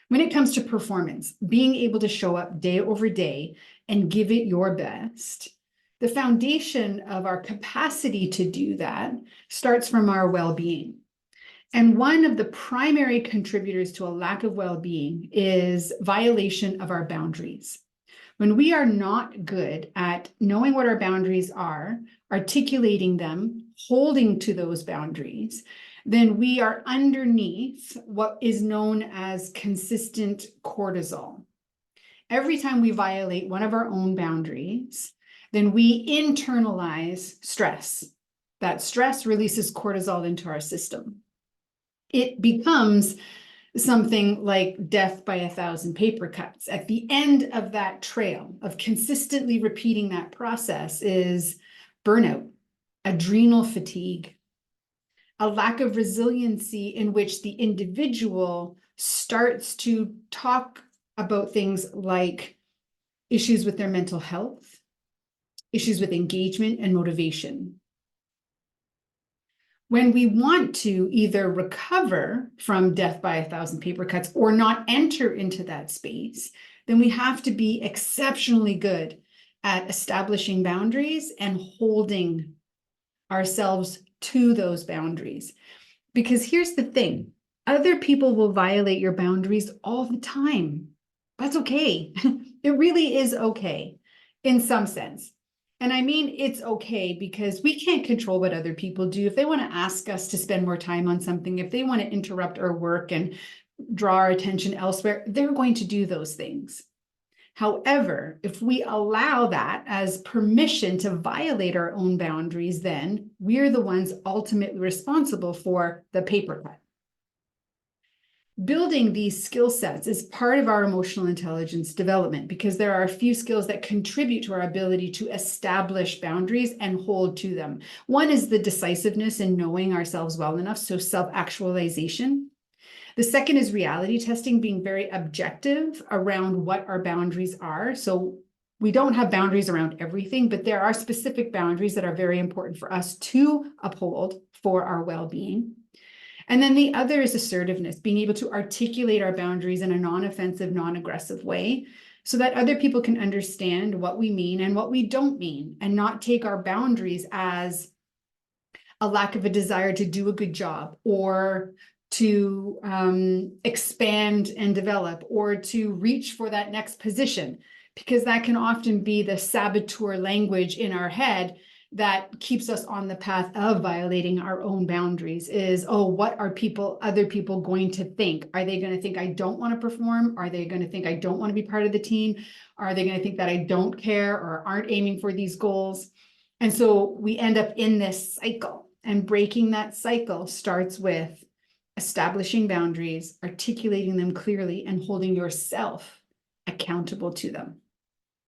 When it comes to performance, being able to show up day over day and give it your best, the foundation of our capacity to do that starts from our well-being. And one of the primary contributors to a lack of well-being is violation of our boundaries. When we are not good at knowing what our boundaries are, articulating them, holding to those boundaries, then we are underneath what is known as consistent cortisol. Every time we violate one of our own boundaries, then we internalize stress. That stress releases cortisol into our system. It becomes something like death by 1,000 paper cuts. At the end of that trail of consistently repeating that process is burnout, adrenal fatigue, a lack of resiliency in which the individual starts to talk about things like issues with their mental health, issues with engagement and motivation. When we want to either recover from death by 1,000 paper cuts or not enter into that space, then we have to be exceptionally good at establishing boundaries and holding ourselves to those boundaries. Because here's the thing, other people will violate your boundaries all the time. That's okay. It really is okay in some sense. And I mean, it's okay because we can't control what other people do. If they want to ask us to spend more time on something, if they want to interrupt our work and draw our attention elsewhere, they're going to do those things. However, if we allow that as permission to violate our own boundaries, then we're the ones ultimately responsible for the paper cut. Building these skill sets is part of our emotional intelligence development because there are a few skills that contribute to our ability to establish boundaries and hold to them. One is the decisiveness in knowing ourselves well enough, so self-actualization. The second is reality testing, being very objective around what our boundaries are. So we don't have boundaries around everything, but there are specific boundaries that are very important for us to uphold for our well-being. And then the other is assertiveness, being able to articulate our boundaries in a non-offensive, non-aggressive way so that other people can understand what we mean and what we don't mean and not take our boundaries as a lack of a desire to do a good job or to expand and develop or to reach for that next position, because that can often be the saboteur language in our head that keeps us on the path of violating our own boundaries is, oh, what are other people going to think? Are they going to think I don't want to perform? Are they going to think I don't want to be part of the team? Are they going to think that I don't care or aren't aiming for these goals? And so we end up in this cycle, and breaking that cycle starts with establishing boundaries, articulating them clearly, and holding yourself accountable to them.